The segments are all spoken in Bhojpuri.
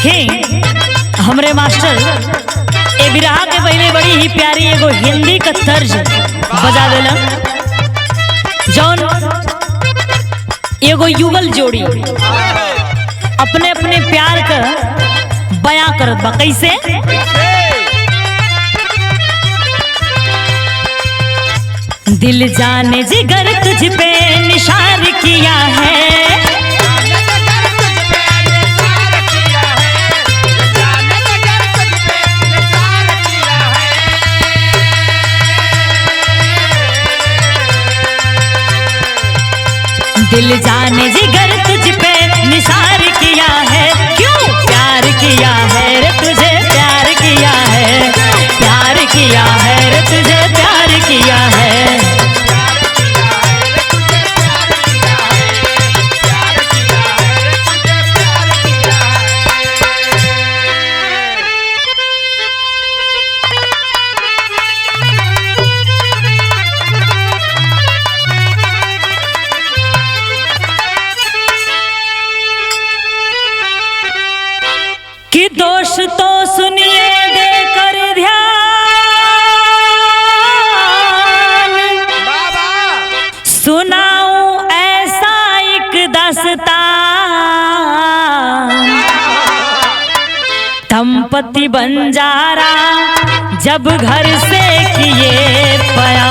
देखी हमरे मास्टर ए बिरहा के पहले बड़ी ही प्यारी एगो हिंदी का तर्ज बजा देला, जौन एगो युगल जोड़ी अपने अपने प्यार का बयां करत बा। कैसे? दिल जाने जिगर तुझ पे निशार किया है, दिल जाने जिगर तुझ पे निसार किया है, क्यों प्यार किया है रे तुझे प्यार किया है, प्यार किया है रे तुझे प्यार किया है। कि दोष तो सुनिए देकर ध्यान, सुनाऊं ऐसा एक दास्तान, दंपति बंजारा जब घर से किए बयान,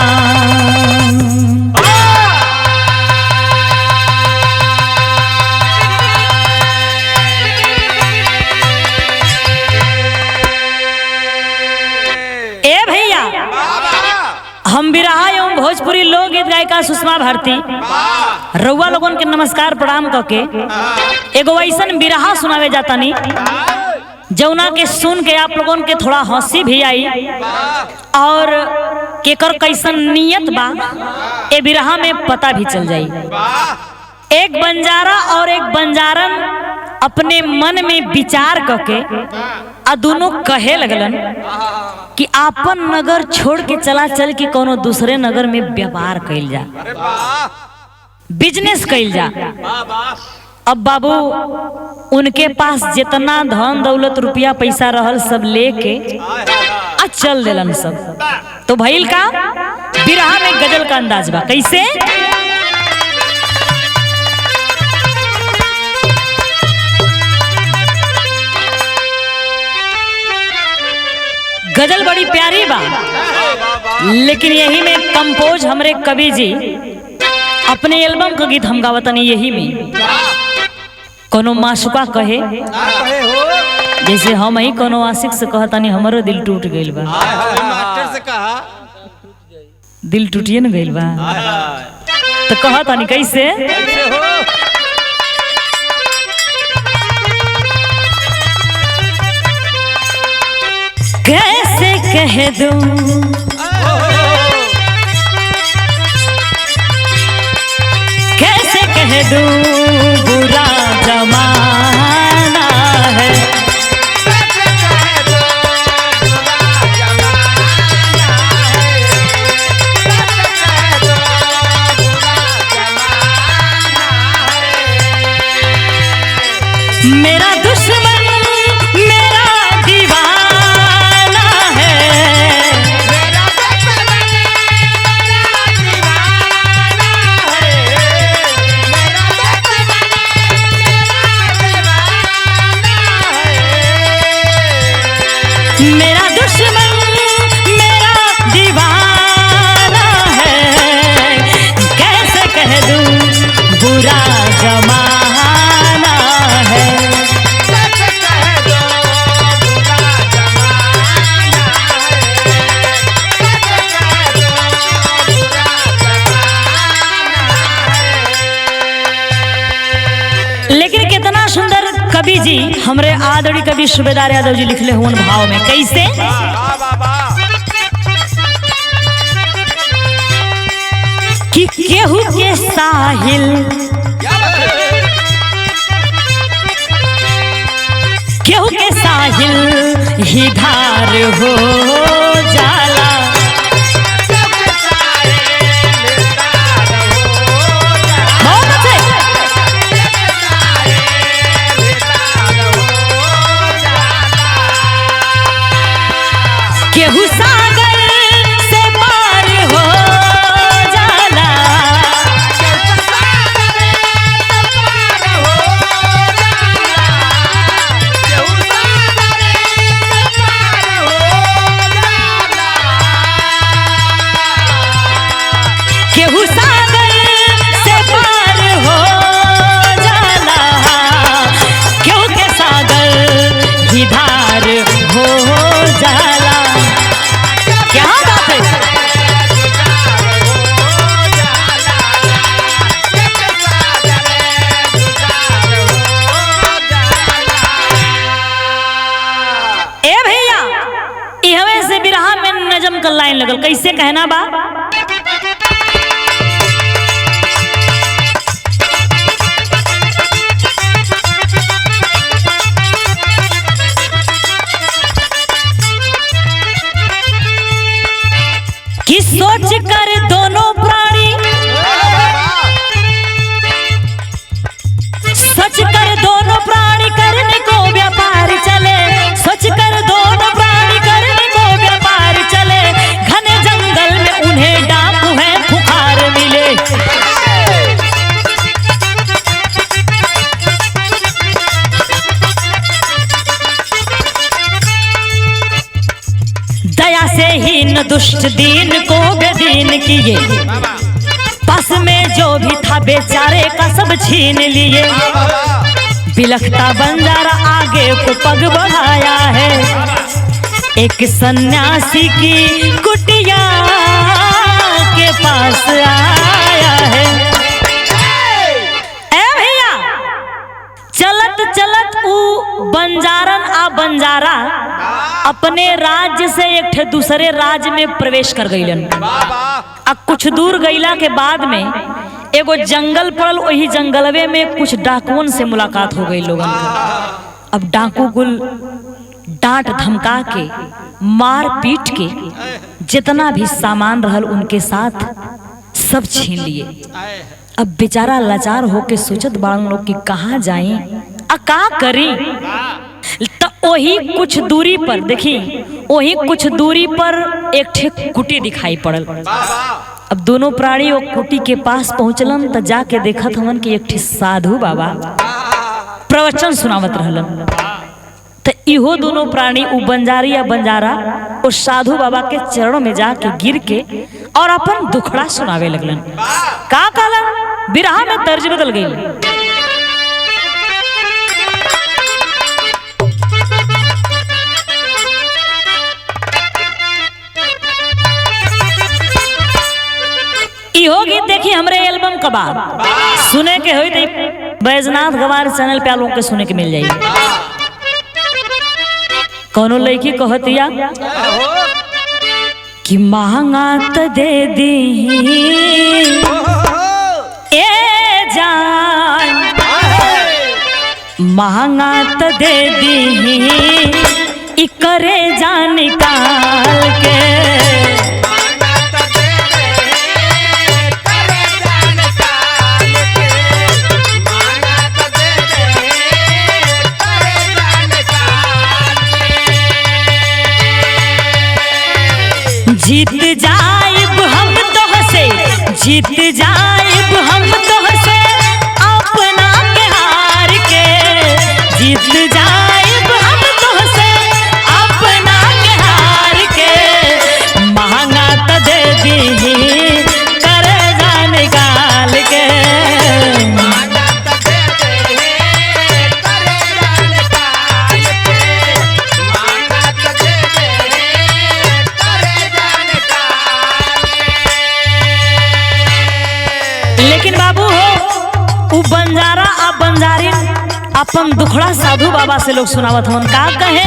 हम बिरहा एवं भोजपुरी लोक गीत गायिका सुषमा भारती रउआ लोगन के नमस्कार प्रणाम करके एगो ऐसन बिरहा सुनावे जाता नी जौना के सुन के आप लोगन के थोड़ा हंसी भी आई और केकर कैसन नियत बा ए बिरहा में पता भी चल जाई। एक बंजारा और एक बंजारन अपने मन में विचार करके आ दोनों कहे लगलन कि आपन नगर छोड़ के चला चल के कोनो दूसरे नगर में व्यापार कइल जा, बिजनेस कइल जा। अब बाबू उनके पास जितना धन दौलत रुपया पैसा रहल सब लेके आ चल देलन सब। तो भइल का बिरहा में गजल का अंदाज बा। कैसे? गजल बड़ी प्यारी बा, लेकिन यही में कंपोज हमरे कवि जी अपने एल्बम का गीत हम गावतनी। यही में कोनो माशुका कहे जैसे हम ही कोनो आशिक से कहतनी हमरो दिल टूट गइल बा, मास्टर से कहा दिल टूटिए न गइल बा, तो कहतनी कैसे? कैसे कह दूं कैसे कह दूं बुरा जमाना है, मेरा दुश्मन मेरा दीवाना है, मेरा दुश्मन मेरा दीवाना है, मेरा दुश्मन मेरा दीवाना है, मेरा दुश्मन मेरा दीवाना है, कैसे कह दूं बुरा जमाना है। लेकिन कितना सुंदर कवि जी हमरे आदरणीय कवि सूबेदार यादव जी लिखले हुए भाव में। कैसे? कि केहू के साहिल केहू के साहिल ही धार हो जाला, लगल। कैसे कहना बा? कि सोच कर दोनों प्राणी, सोच कर दोनों प्राणी करने को व्यापार चले, सोच कर दोनों प्राणी करने को व्यापार चले, घने जंगल में उन्हें डाकू है खुखार मिले। दया से हीन दुष्ट दीन को बेदीन किए, पास में जो भी था बेचारे का सब छीन लिए। बिलखता बंजारा आगे को पग बढ़ाया है, एक सन्यासी की कुटिया के पास आया है। ए भैया, चलत चलत ऊ बंजारन आ बंजारा अपने राज्य से एक ठे दूसरे राज्य में प्रवेश कर गईलन। अब कुछ दूर गईला के बाद में एगो जंगल पड़ल, वही जंगलवे में कुछ डाकुओं से मुलाकात हो गई लोगन का। अब डाकू कुल डांट धमका के मार पीट के जितना भी सामान रहल उनके साथ सब छीन लिए। अब बेचारा लाचार होके सोचत बाड़न लोग कि कहाँ जाई आ का करी। तो वही कुछ दूरी पर देखी, वही कुछ दूरी पर एक ठे कुटी दिखाई पड़ल। अब दोनों प्राणी वो कुटी के पास पहुंचलन तो जाके देखत हवन कि एक ठे साधु बाबा प्रवचन सुनावत रहलन। तो इहो दोनों प्राणी उ बंजारी या बंजारा उस साधु बाबा के चरणों में जाके गिर के और अपन दुखड़ा सुनावे लगलन। का कहलन? बिरहा में तर्ज बदल गई। इहो गीत देखी हमरे एल्बम के बाद सुने के होई तो बैजनाथ गवार चैनल पे लोगों के सुने के मिल जाई। कौनो लड़की कहतिया कि महंगा तो दे दी ए जान, महंगा तो दे दी इकरे जान निकाल के। जीत जाइब हम तोहसे, जीत जाइब हम तोहसे अपना के हार के, जीत जाइब हम तोहसे अपना के हार के। महंगा तो दे दी कर्जा निकाल के। लेकिन बाबू हो उ बंजारा आ बंजारिन अपन दुखड़ा साधु बाबा से लोग सुनावत हवन। का कहे?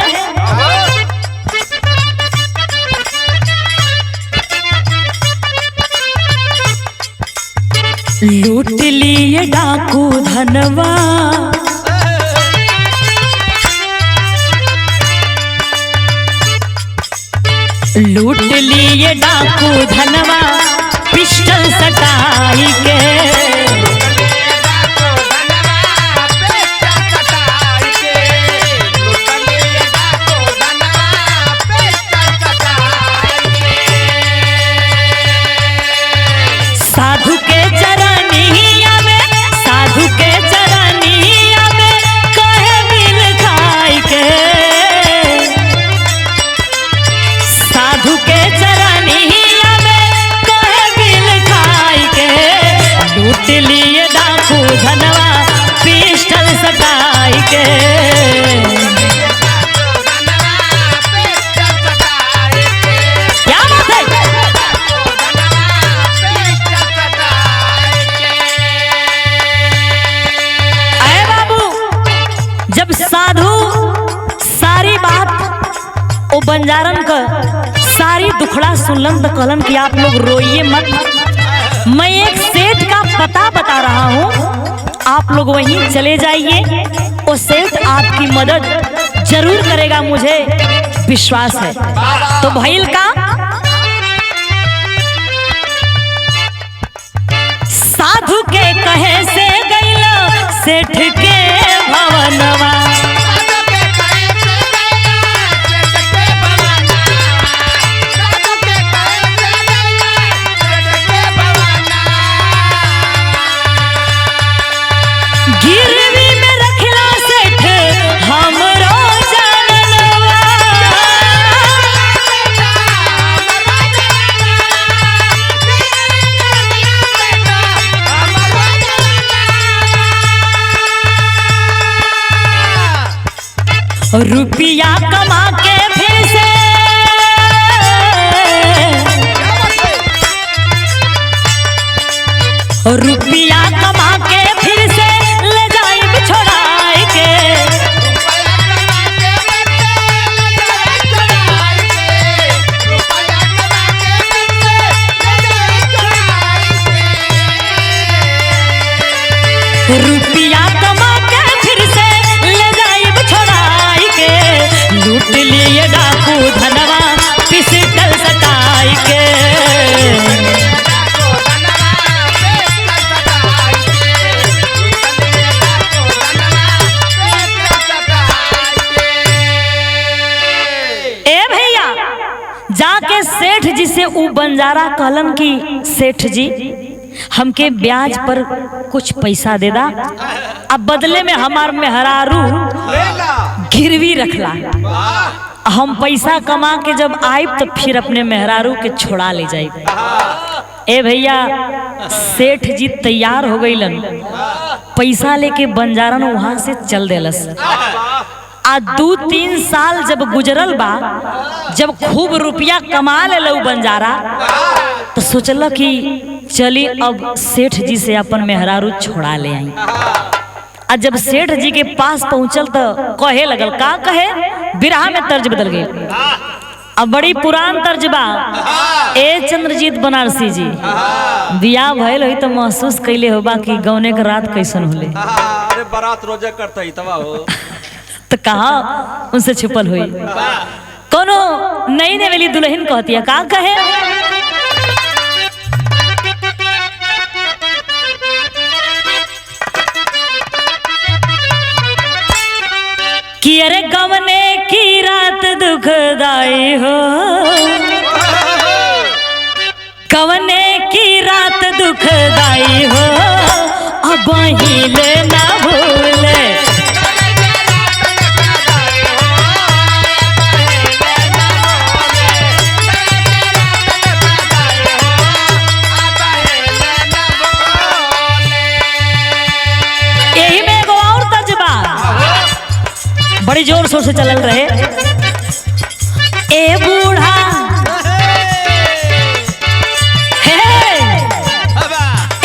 लूट लिए डाकू धनवा, लूट लिए डाकू धनवा पिस्टल सटाई के। साधु के चरनिया में, साधु के चरनिया में कहे मिल खाई के। साधु के चरनिया में कहे मिल खाई के। लूट लिए डाकू धनवा पिस्टल सटाई के। क्या बात है? अरे बाबू, जब साधु सारी बात ओ बंजारन का सारी दुखड़ा सुनलन तो कहलन कि आप लोग रोइए मत, मैं एक सेठ का पता बता रहा हूँ, आप लोग वहीं चले जाइए, वो सेठ आपकी मदद जरूर करेगा, मुझे विश्वास है। तो भइल का, साधु के कहे से गइला सेठ के भवनवा, गिरवी में रखला सेठ हमरो जाननवा, रुपया कमा के फिर से रुपया कमा के फिर से ले जाइब छोड़ाई के, रुपया कमा के फिर से ले जाइब छोड़ाई के, लूट लिए डाकू धनवा पिस्टल सटाई के। जाके सेठ जी से ऊ बंजारा कहलन कि सेठ जी हमके ब्याज पर कुछ पैसा दे दा, अब बदले में हमार मेहरारू गिरवी रखला, हम पैसा कमा के जब आइब तो फिर अपने मेहरारू के छोड़ा ले जाइब। ए भैया सेठ जी तैयार हो गईलन, पैसा लेके बंजारन वहां से चल देलस। आ 2-3 साल जब गुजरल बा, जब खूब रुपया कमा ले बंजारा, तो सोचल कि चली अब सेठ जी से अपन मेहरारू छोड़ा ले आई। आ जब सेठ जी के पास पहुंचल तो कहे लगल, का कहे, बिरहा में तर्ज बदल गई। अब बड़ी पुरान तर्ज बा। ए चंद्रजीत बनारसी जी, बियाह भइल होई तो महसूस कैले होबा कि गौने के रात कैसन होले। अरे बारात रोजे करते तवा हो तो कहा उनसे छुपल हुई। कोनो नई नवेली दुल्हन कहती है, का कहे, कि अरे गवने की रात दुखदाई हो, गवने की रात दुखदाई हो, अब हिले ना भूले, बड़ी जोर शोर से चलल रहे। ए बूढ़ा हे,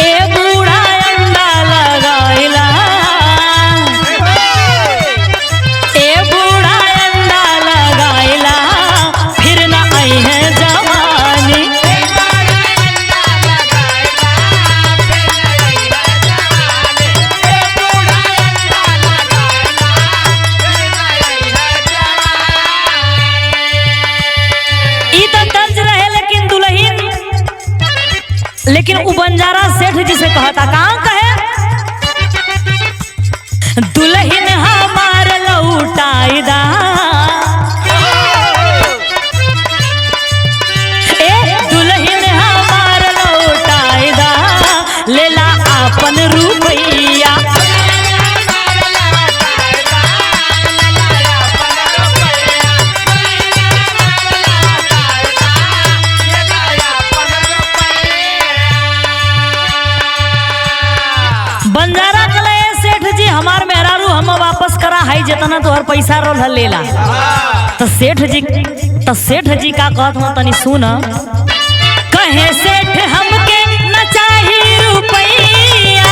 ए बूढ़ा अंडा लगाइला, ए बूढ़ा अंडा लगाइला, फिर ना आई है जवानी, लेकिन उ बंजारा सेठ जी से कहता, कहाँ कहे, दुल्हन हमार लौटाई दा, ए दुल्हन हमार लौटाई दा, लेला अपन रुपैया, बंजारा कले सेठ जी हमार मेहरारू हम वापस करा है, जितना तोहर पैसा रोल लेला। तो सेठ जी का कहत हो तनी सुन, कहे सेठ हमके न चाहिए रुपैया,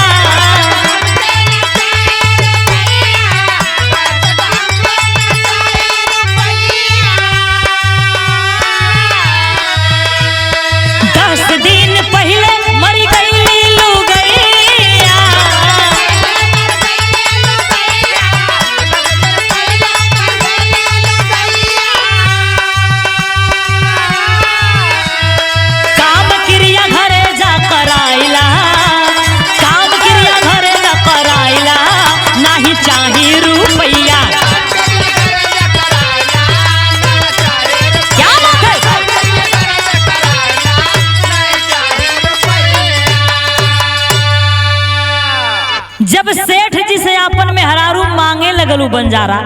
जब सेठ जी से अपन मेहरारू मांगे लगलू बंजारा,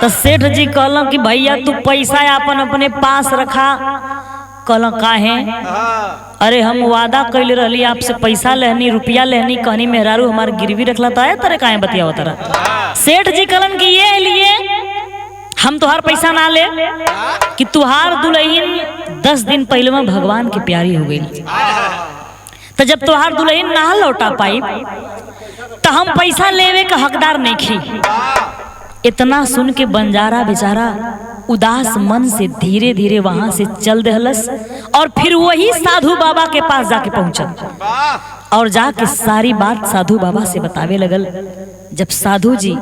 तो सेठ जी कहल कि भैया तू पैसा अपन अपने पास रखा। कहल काहे? अरे हम वादा कैले रहली आपसे पैसा लेहनी, रुपया लेहनी, कहनी मेहरारू हमार गिरवी रखला तो आए तरे काहे बतिया तरह। सेठ जी कहलन कि ये लिए हम तुहार पैसा ना ले कि तुहार दुल्हन 10 दिन पहले में भगवान की प्यारी हो गई, तो जब तुहार दुल्हन ना लौटा पाई तो हम पैसा लेवे का हकदार नहीं खी। इतना सुन के बंजारा बेचारा उदास मन से धीरे धीरे वहां से चल दहलस और फिर वही साधु बाबा के पास जाके पहुंचल और जाके सारी बात साधु बाबा से बतावे लगल। जब साधु जी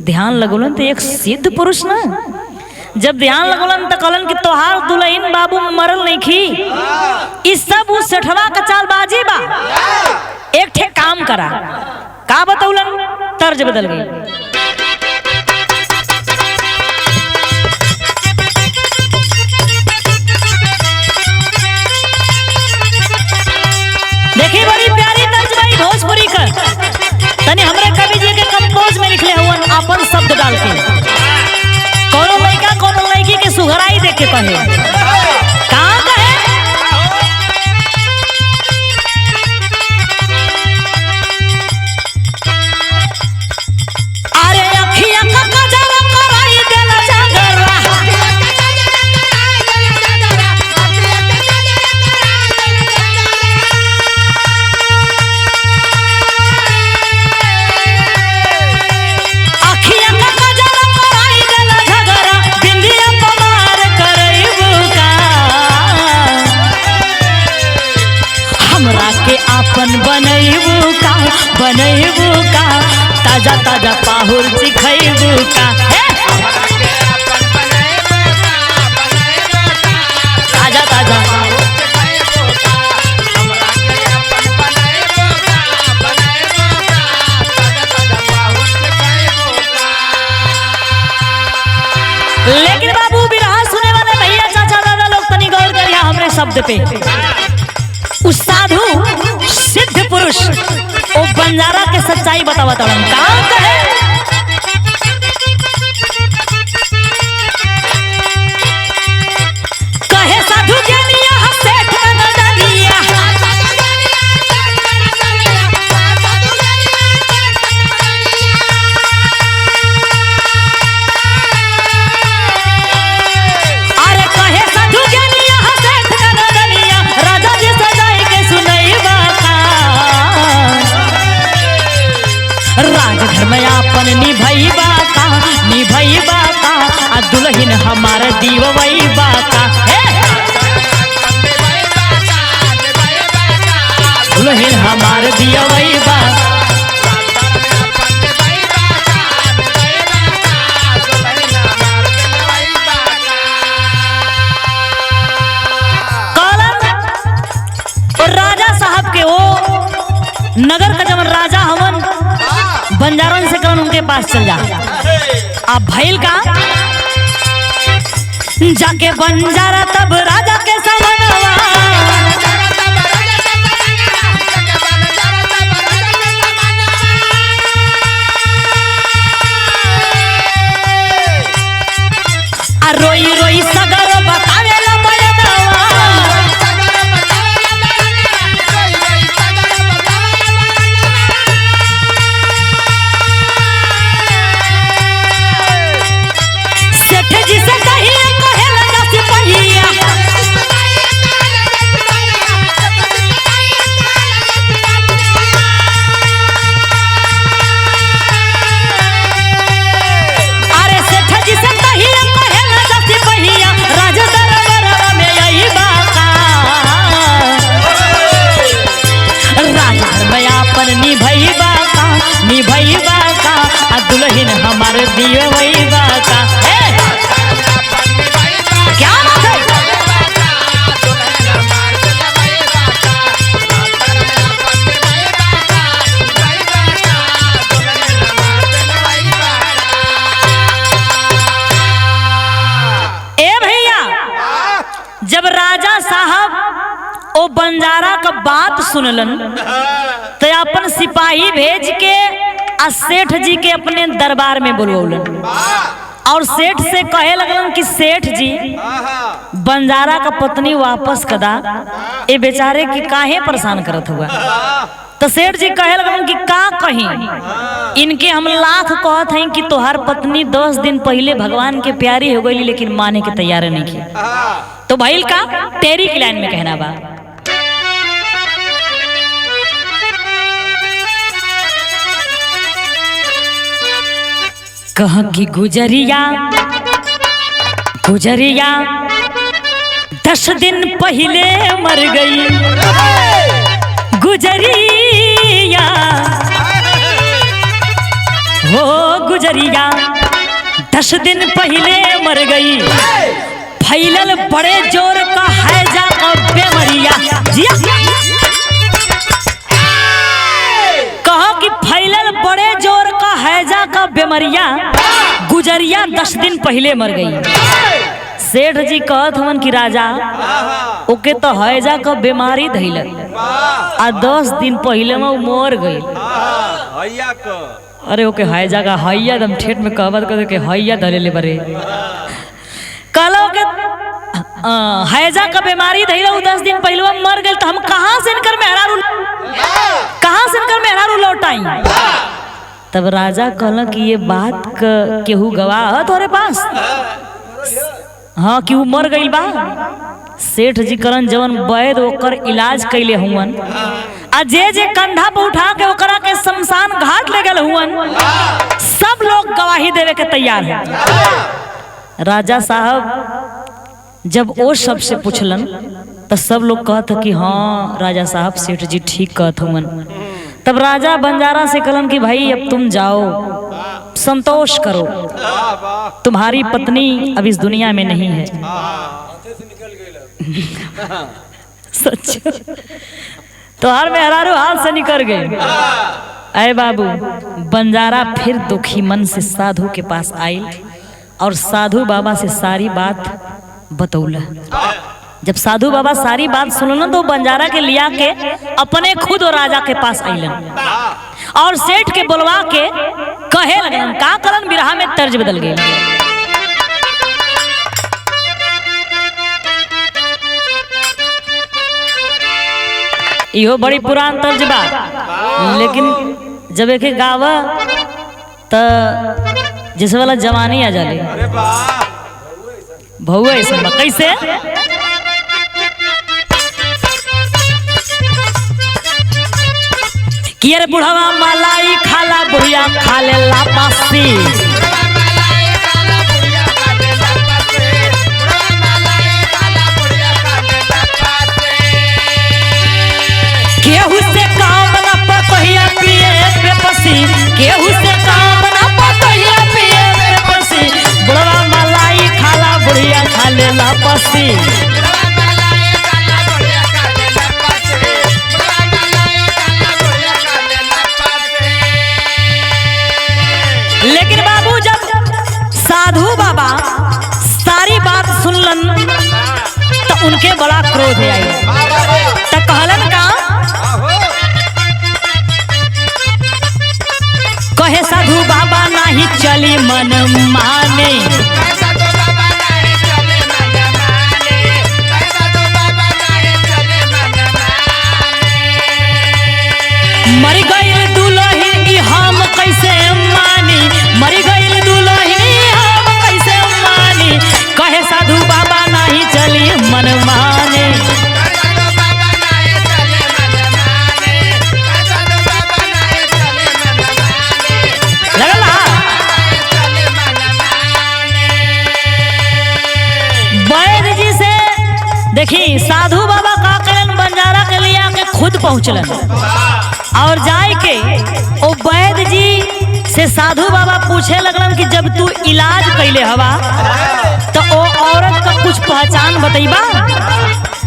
ध्यान लगोलन तो एक सिद्ध पुरुष ना, जब ध्यान लगोलन तो कहलन कि तोहार दुल्हन बाबू मरल नहीं खी, इस सब उस सेठवा का चालबाजी बा। एक ठे काम करा, का बतौलन? तर्ज बदल गई। देखिए बड़ी प्यारी तर्ज भाई भोजपुरी का, तनी हमरे कवि जी के कंपोज में लिखले हुआ अपन शब्द डाल के। कोनो लड़का कोनो लड़की के सुघराई देख के कहे, कहाँ कहे? अरे अखिया का कजरा कराई देला जागरा, अपन बनैबू का ताजा ताजा पाहुर चिखैबू का, ताजा ताजा लेकिन बाबू बिरहा सुने वाले भैया चाचा दादा लोग तनी गौर करिया हमरे शब्द पे। उस साधु सिद्ध पुरुष ओ बंजारा के सच्चाई बतावा तड़न, कहाँ कहे? कहे साधु ज्ञानिया सेठ नदनिया, अरे कहे साधु ज्ञानिया सेठ नदनिया, राजा जी सजाई के सुनैबा का, राजघर में अपन निभैबा का आ दुल्हन हमार दीवैबा का, दुल्हन हमार दीवैबा। राजा साहब के वो नगर का जब राजा हवन बंजारन से करण उनके पास चल जा। अब भैल का जाके बंजारा तब राजा के समनवा, आ रोई रोई सगर बतावेला बड़वा, निभैबा का आ दुल्हन हमार दीवैबा का। क्या बात है? ए भैया जब राजा साहब ओ बंजारा का बात सुनलन तो अपन सिपाही भेज के आ सेठ जी के अपने दरबार में बुलवौलन और सेठ से कहे लगलन कि सेठ जी बंजारा का पत्नी वापस कदा, ए बेचारे की काहे परेशान करत हुआ। तो सेठ जी कहे लगलन कि का कहीं, इनके हम लाख कहत हैं कि तोहार पत्नी 10 दिन पहले भगवान के प्यारी हो गई लेकिन माने के तैयार नहीं की। तो भइल का तेरी की लाइन में कहना बा, कह कि गुजरिया गुजरिया 10 दिन पहले मर गई, गुजरिया हो गुजरिया 10 दिन पहले मर गई, फैलल बड़े जोर का हैजा और बेमरिया। कहो कि फैलल बड़े जोर का हैजा का बेमरिया, गुजरिया 10 दिन पहले मर गई। सेठ जी कहत हवन कि राजा ओके तो हैजा का बीमारी धैल आ 10 दिन पहले में मर गई। अरे ओके हैजा का हैया दम ठेठ में कहबत कर के हैया धले बरे कहलो के हैजा का बीमारी धैल 10 दिन पहले मर गई। तो हम कहाँ से इनकर मेहरारू लौटाई। तब राजा कहल कि ये बात केहू गवाह है तोरे पास, हाँ कि वो मर गई बा। सेठ जी करन जवन वैद ओकर इलाज कैले हुवन आ जे कंधा पे उठा के ओकरा के शमशान घाट ले गए हुवन, सब लोग गवाही देवे के तैयार है। राजा साहब जब वो सब से पूछलन तो सब लोग कहत कि हाँ राजा साहब सेठ जी ठीक कहत हुवन। तब राजा बंजारा से कहलन कि भाई अब तुम जाओ, संतोष करो, तुम्हारी पत्नी अब इस दुनिया में नहीं है। सच तो हर मेहरारू हाथ से निकल गए। अरे बाबू बंजारा फिर दुखी मन से साधु के पास आई और साधु बाबा से सारी बात बतौला। जब साधु बाबा सारी बात सुनलन तो बंजारा के लिया के अपने खुद और राजा के पास आइलन और सेठ के बुलवा के कहे लगन का करन बिरहा में तर्ज बदल गई। इहो बड़ी पुरान तर्ज बा, लेकिन जब एक गावा त जिस वाला जवानी आ जाले भौआ ऐसा कैसे कि अरे बुढ़वा मलाई खाला बुढ़िया खा ले लापासी, केहू से काम ना पतहिया पिए बेपसी, केहू से काम ना पतहिया पिए बेपसी, बुढ़वा मलाई खाला बुढ़िया खा ले लापासी। लेकिन बाबू जब साधु बाबा सारी बात सुनलन तो उनके बड़ा क्रोध आई। तो कहलन का कहे साधु बाबा नहीं चली मन माने, मर गई दुल्हन हम कैसे मानी, मर गई दुल्हन हम कैसे मानी, कहे साधु बाबा नहीं चली मन माने। लगला वैद्य जी से देखी साधु बाबा का करन बंजारा के लिया के खुद पहुंचलन और जाए के ओ वैद्य जी से साधु बाबा पूछे लगलन कि जब तू इलाज कैले हवा तो ओ औरत का कुछ पहचान बतैबा,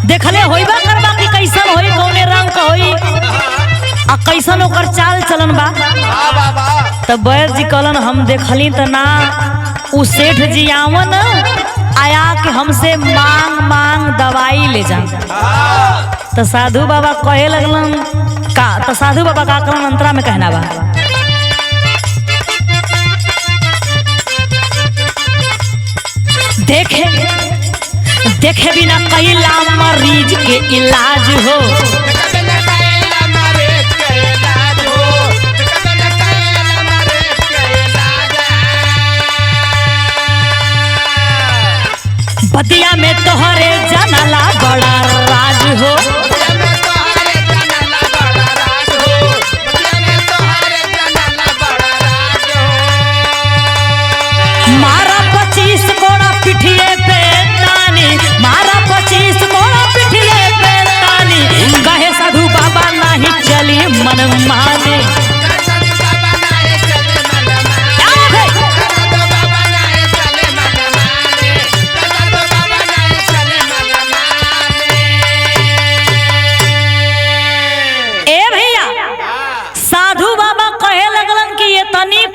देखले होइबा करबा कि कैसन होई, कौने रंग का होई आ कैसन ओकर चाल चलन बा। तब वैद्य जी कहलन हम देखली त ना, उ सेठ जी आवन आया कि हमसे मांग मांग दवाई ले जा। तो साधु बाबा कहे लगलन का, तो साधु बाबा का कहलन अंतरा में कहना बा देखे बिना कैला मरीज के इलाज हो। बतिया में तोहरे जानला बड़ा राज हो। मारा 25 कोड़ा पिठिए पे तानी, मारा 25 कोड़ा पिठिए पे तानी, कहे साधु बाबा नहीं चली मन माने।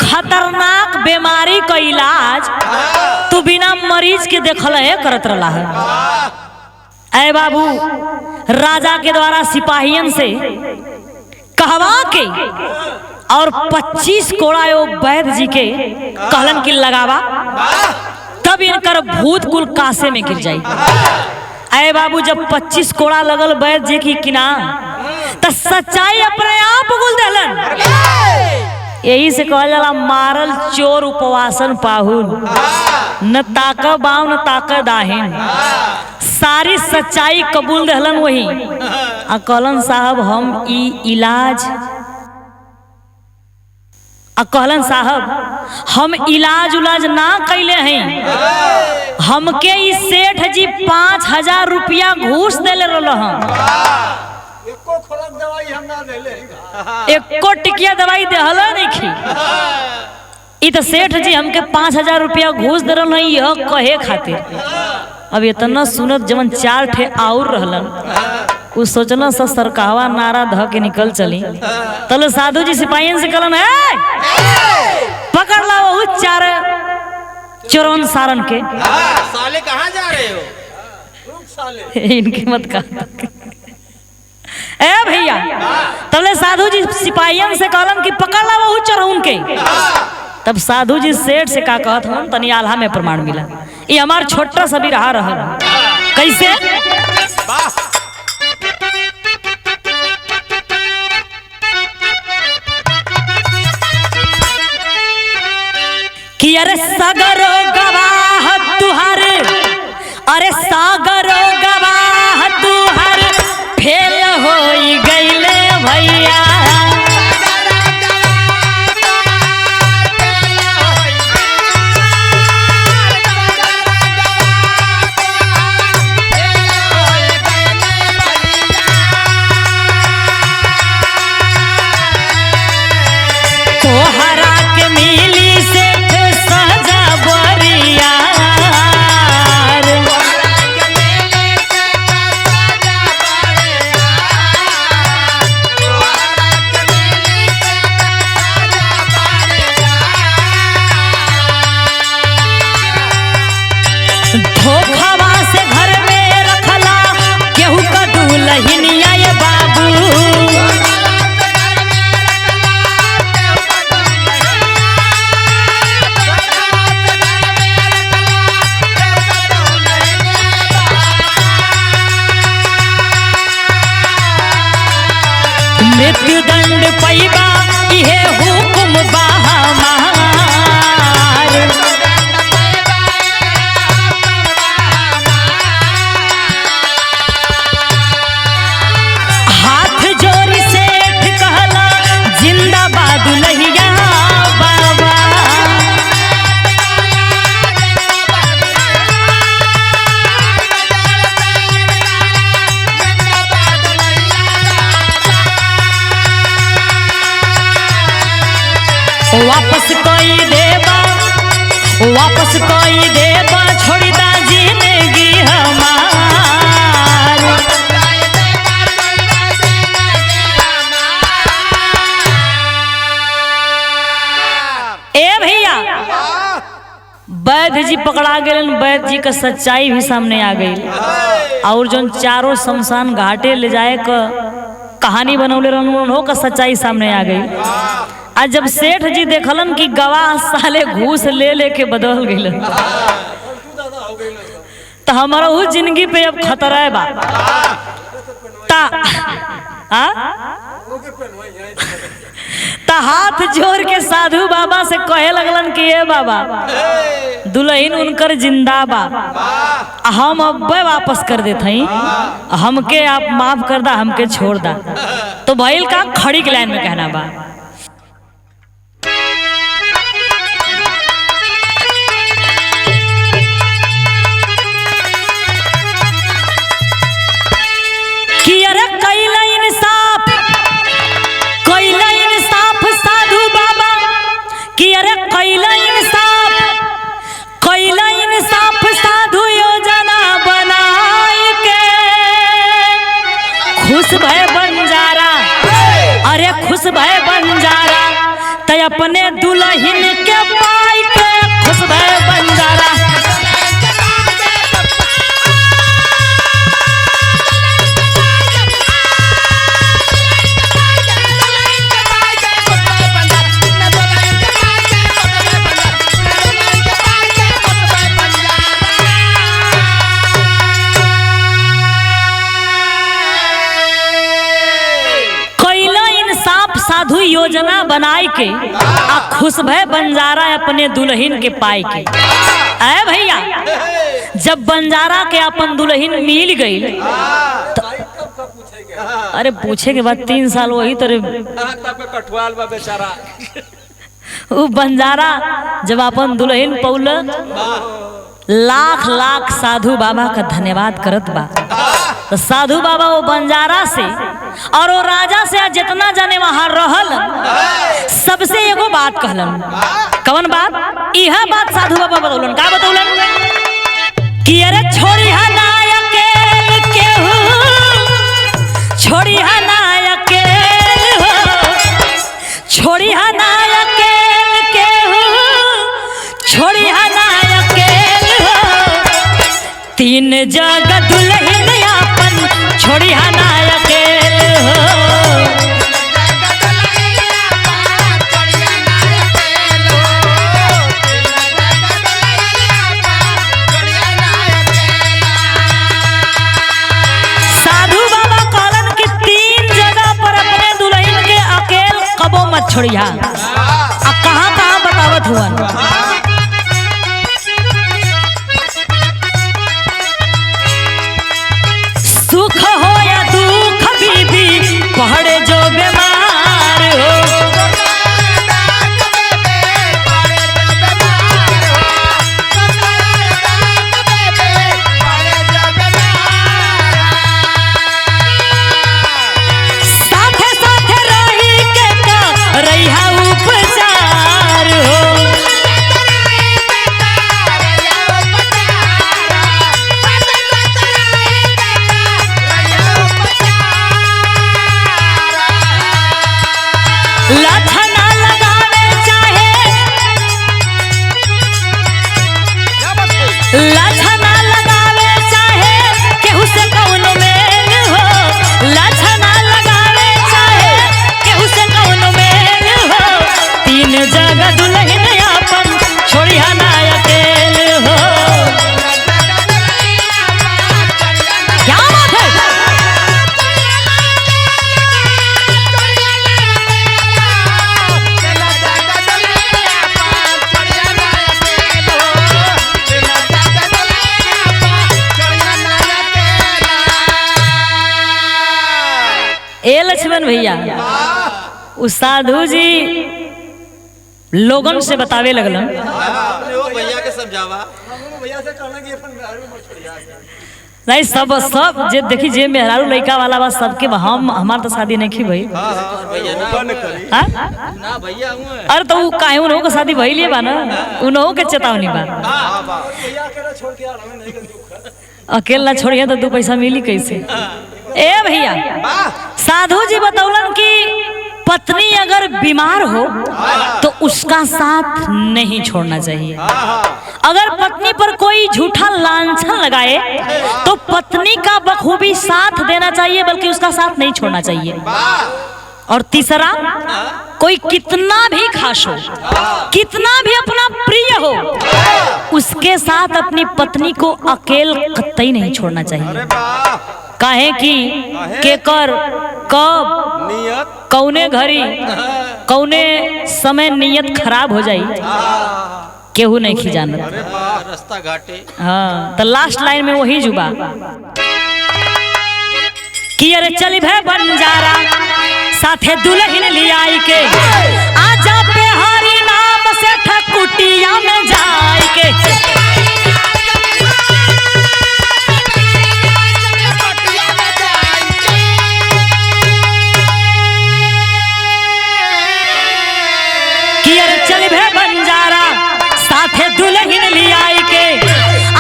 खतरनाक बीमारी का इलाज तू बिना मरीज के देखल है करत रहा है। ऐ बाबू, राजा के द्वारा सिपाहियन से कहवा के और 25 कोड़ा वैद्य जी के कहलन की लगावा, तब इनकर भूत कुल कासे में गिर जाई। ऐ बाबू, जब 25 कोड़ा लगल वैद्य जी की किना तो सच्चाई अपने आप उगल देलन। यही से कहल जाला मारल चोर उपवासन पाहुन, न ताक बाव न ताक दाहिन। सारी सच्चाई कबूल रहलन वही आ कहलन साहब हम ई इलाज कहलन साहब हम इलाज उलाज ना कैले हैं, हमके ई सेठ जी 5000 रुपया घूस देले रहल। एको खोलक दवाई हम ना देले, एको टिकिया दवाई देहला नहीं खी। ई तो सेठ जी हमके 5000 रुपया घूस दे रहल यह कहे खातिर। अब इतना सुनत जवन 4 ठे और रहलन, उ सोचना सा सरकावा नारा ध के निकल चली। तले साधु जी सिपाहियन से कहलन है पकड़ ला वो 4 चोरन सारन के। साले कहाँ जा रहे हो? रुक साले, इनकी मत कहा। ए भैया, तबले साधु जी सिपाहियन से कहलन कि पकड़ ला वो चोरन के। तब साधु जी सेठ से का कहत हन तनी आल्हा में प्रमाण मिला। ये हमार छोटा सा भी रहा रहल कैसे कि अरे सागरो गवाह तुहार, अरे सागरो गवाह तुहार फेल हो गईले भैया। तोहरा के मिली सेठ सजा बरिया, धोखावा से घर में रखला केहू का दुल्हनिया ये बाबू। मृत्यु दंड पैबा इहे हुकुम बा हमार। हाथ जोड़ी सेठ कहला जिंदाबाद दुल्हिया बाबा। वापस कोई देबा, वापस कोई देबा, छोड़ी दा जिंदगी हमार। ए भैया, वैद्य जी पकड़ा गए। वैद्य जी का सच्चाई भी सामने आ गई और जो चारों शमशान घाटे ले जाए का कहानी बनौले रहन का सच्चाई सामने आ गई। आज जब सेठ जी देखलन कि गवाह साले घूस ले लेके बदल गए, तो हमारा वो जिंदगी पे अब खतरा है बा ता ता हाथ जोड़ के साधु बाबा से कहे लगलन कि ये बाबा दुल्हन उनकर जिंदा बा हम अब वापस कर देते हैं, हमके आप माफ कर दा, हमके छोड़ दा। तो भइल का खड़ी के लाइन में कहना बा कि अरे कैला इंसाफ साधु बाबा कि अरे कैला इंसाफ साधु योजना बनाए के खुश भय बंजारा, अरे खुश भय बंजारा ते अपने दुल्हन के पाई के खुश भय बंजारा। साधु योजना बनाए के आ खुश भय बंजारा अपने दुल्हन के पाई के। ऐ भैया जब बंजारा के अपन दुल्हन मिल गई तो अरे पूछे के बाद 3 साल वही कठुआल बा बेचारा। वो बंजारा जब अपन दुल्हन पौल लाख लाख साधु बाबा का धन्यवाद करत बा। तो साधु बाबा वो बंजारा से और वो राजा से जितना जाने वहां रहल सबसे एगो बात कहलन। कवन बात? यह बात साधु बाबा बतौलन। का बतौलन कि अरे छोड़ी हा ना अकेल केहू, छोड़ी हा ना अकेल हो, छोड़ी हा ना अकेल केहू, छोड़ी हा ना अकेल हो, 3 जगह दुल्हन अपन छोड़ी हा ना अकेल हो। साधु बाबा कहलन कि 3 जगह पर अपने दुल्हन के अकेल कबो मत छोड़िया। अब कहाँ कहाँ बतावत हुआ सुख हो या दुख बीबी पहड़े जो बीमार हो, साथे साथे रही के का रहिया उपचार हो। लठना लगावे चाहे, लठना लगावे चाहे केहू से कौन मेल हो, लठना लगावे चाहे केहू से कौन मेल हो, 3 जगह दुल्हन अपन छोड़िया ना अकेल हो। क्या बात है? ए लक्ष्मण भैया उस साधु जी लोगन से बतावे लगलन। भैया के समझावा नहीं सब सब जे देखी जे मेहरारू लड़का वाला बा सबके हम हमार तो शादी नहीं की भाई। ना भैया अरे तो काहे उन्हों के शादी भइले बा ना, उन्हों के चेतावनी बा। अकेला छोड़िए तो 2 पैसा मिली कैसे? ए भैया साधु जी बतौलन कि पत्नी अगर बीमार हो तो उसका साथ नहीं छोड़ना चाहिए। अगर पत्नी पर कोई झूठा लांछन लगाए तो पत्नी का बखूबी साथ देना चाहिए, बल्कि उसका साथ नहीं छोड़ना चाहिए। और तीसरा, कोई कितना भी खास हो, कितना भी अपना प्रिय हो, उसके साथ अपनी पत्नी को अकेल कतई नहीं छोड़ना चाहिए। अरे वाह काहे कि केकर कब नियत कौने घड़ी कौने समय नियत खराब हो जाई केहू नहीं खिजानत। अरे वाह रास्ता घाटे हाँ तो लास्ट लाइन में वही जुबा कि अरे चली भे बंजारा साथे दुल्हन लियाई के आजा पे हरी नाम से ठकुटिया में जाई के। कि अरे चली भे बंजारा साथे दुल्हन लियाई के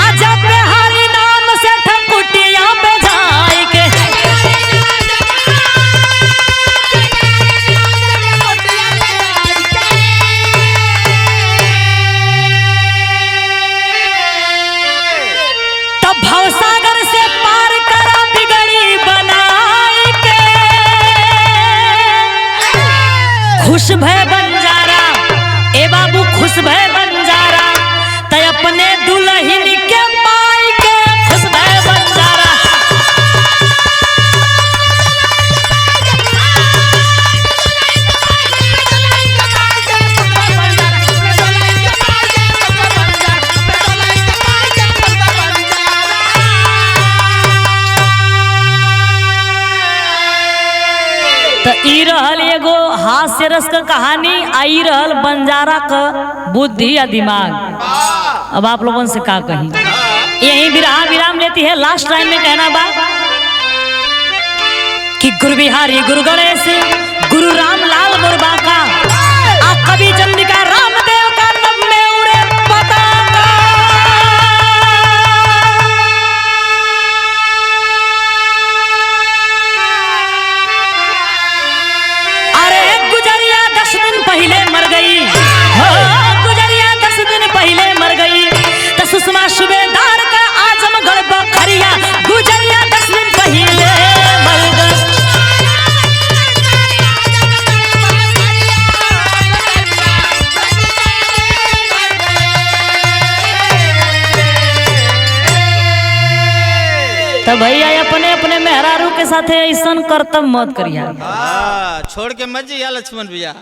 आजा पे हरी नाम से ठकुटिया पे जाई के। भवसागर से पार करा बिगड़ी बनाई के खुश भय बंजारा ए बाबू खुश भय बंजारा तय अपने दुल्हन के पाई के खुश भय बंजारा। तो ई रहल एगो हास्य रस का कहानी आई रहल बंजारा का बुद्धि या दिमाग। अब आप लोगों से का कही यही विराम विराम लेती है। लास्ट लाइन में कहना बा कि गुरु बिहारी गुरु गणेश गुरु रामलाल मुरबा का आ कवि चंद्रिका रामदेव का नभ में उड़े पताका। गुजरिया 10 दिन पहले मर गई हो गुजरिया 10 दिन पहले मर गई तो सुषमा सूबेदार का आजमगढ़ बखरिया गुजरिया 10 दिन पहले मर गई। तो भैया अपने अपने मेहरारू के साथ ऐसा कर्तव्य मत करिया। छोड़ के मत जिया लक्ष्मण भैया।